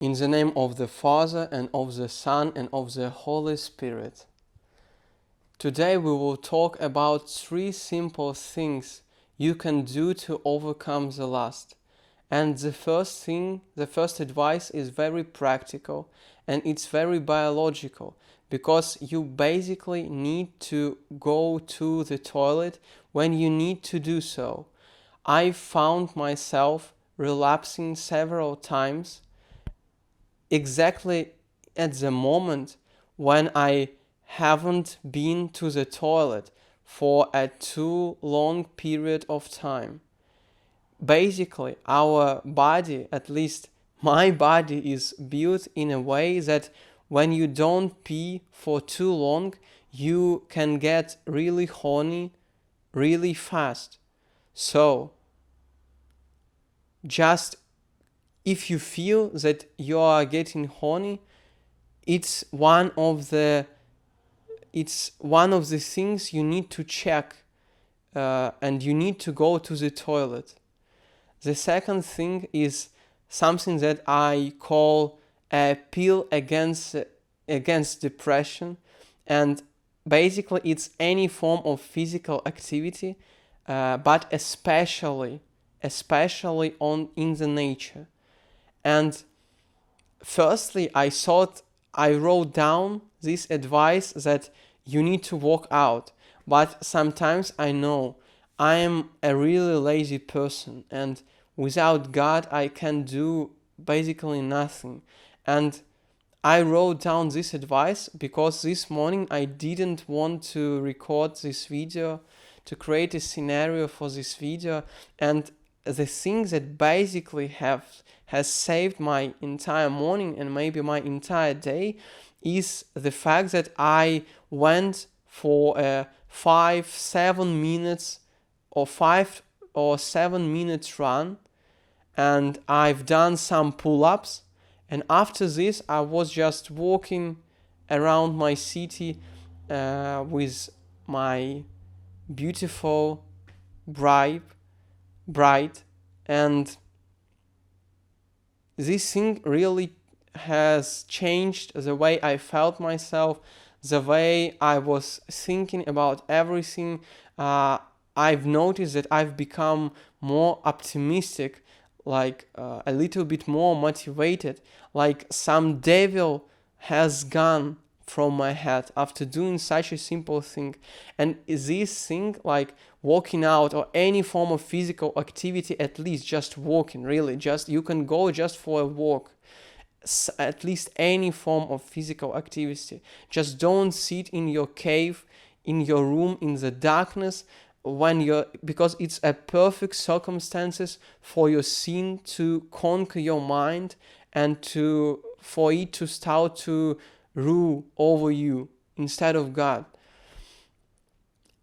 In the name of the Father, and of the Son, and of the Holy Spirit. Today we will talk about 3 simple things you can do to overcome the lust. And the first advice is very practical and it's very biological, because you basically need to go to the toilet when you need to do so. I found myself relapsing several times exactly at the moment when I haven't been to the toilet for a too long period of time. Basically, our body, at least my body, is built in a way that when you don't pee for too long, you can get really horny really fast. So, just if you feel that you are getting horny, it's one of the things you need to check, and you need to go to the toilet. The second thing is something that I call a pill against depression, and basically it's any form of physical activity, but especially in the nature. And firstly, I wrote down this advice that you need to walk out. But sometimes I know I am a really lazy person, and without God I can do basically nothing. And I wrote down this advice because this morning I didn't want to record this video, to create a scenario for this video, and the thing that basically has saved my entire morning and maybe my entire day is the fact that I went for a 5 or 7 minutes run, and I've done some pull-ups, and after this I was just walking around my city with my beautiful bride, and this thing really has changed the way I felt myself, the way I was thinking about everything. I've noticed that I've become more optimistic, like a little bit more motivated, like some devil has gone from my head after doing such a simple thing. And this thing, like walking out or any form of physical activity, at least just walking, really, just you can go just for a walk, at least any form of physical activity. Just don't sit in your cave, in your room, in the darkness, because it's a perfect circumstances for your sin to conquer your mind and for it to start to rule over you instead of God.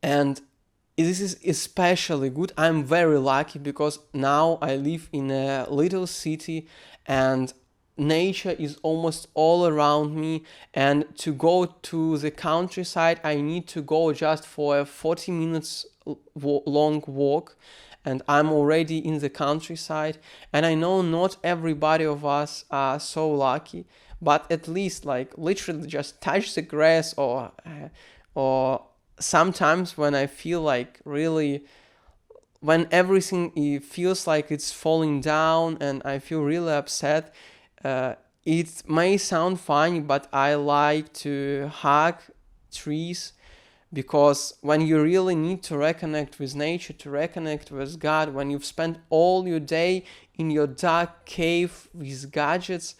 And this is especially good. I'm very lucky because now I live in a little city and nature is almost all around me, and to go to the countryside I need to go just for a 40 minutes long walk, and I'm already in the countryside. And I know not everybody of us are so lucky, but at least like literally just touch the grass, or sometimes when I feel like really, when everything feels like it's falling down and I feel really upset, it may sound funny, but I like to hug trees, because when you really need to reconnect with nature, to reconnect with God, when you've spent all your day in your dark cave with gadgets,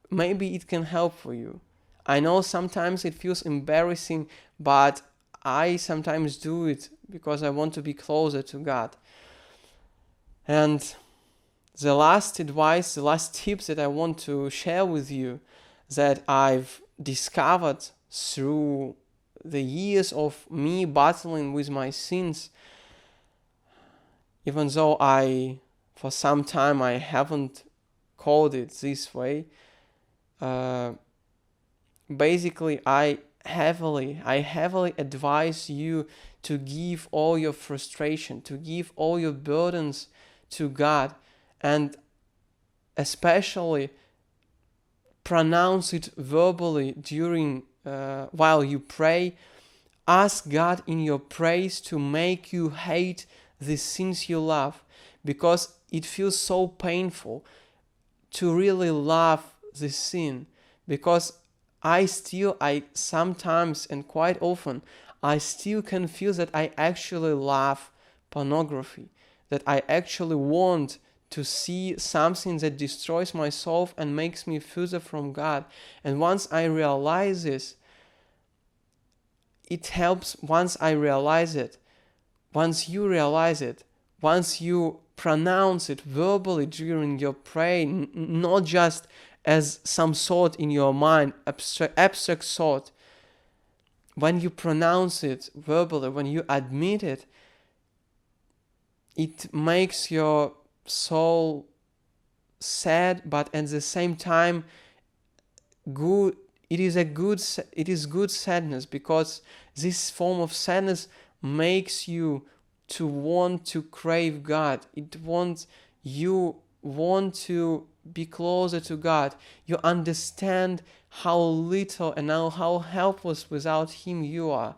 maybe it can help for you. I know sometimes it feels embarrassing, but I sometimes do it because I want to be closer to God. And the last advice, the last tips that I want to share with you, that I've discovered through the years of me battling with my sins, even though for some time I haven't called it this way, basically I heavily advise you to give all your frustration, to give all your burdens to God. And especially pronounce it verbally during while you pray. Ask God in your praise to make you hate the sins you love, because it feels so painful to really love the sin. Because I sometimes and quite often, I still can feel that I actually love pornography, that I actually want to see something that destroys my soul and makes me further from God. And once I realize this, it helps. Once I realize it, once you realize it, once you pronounce it verbally during your praying, not just as some thought in your mind, abstract thought, when you pronounce it verbally, when you admit it, it makes your soul sad, but at the same time good. It is good sadness, because this form of sadness makes you to want to crave God. You want to be closer to God. You understand how little and how helpless without Him you are.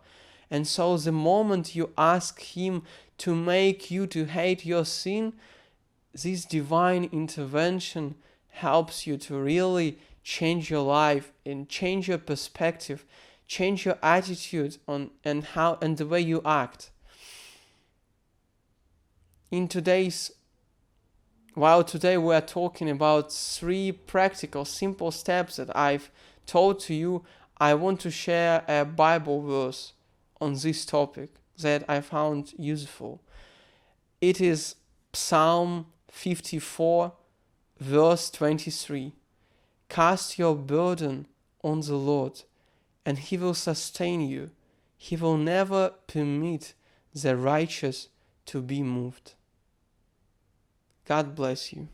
And so the moment you ask Him to make you to hate your sin, this divine intervention helps you to really change your life and change your perspective, change your attitude and the way you act. Today we are talking about 3 practical, simple steps that I've taught to you, I want to share a Bible verse on this topic that I found useful. It is Psalm 54, verse 23. Cast your burden on the Lord, and He will sustain you. He will never permit the righteous to be moved. God bless you.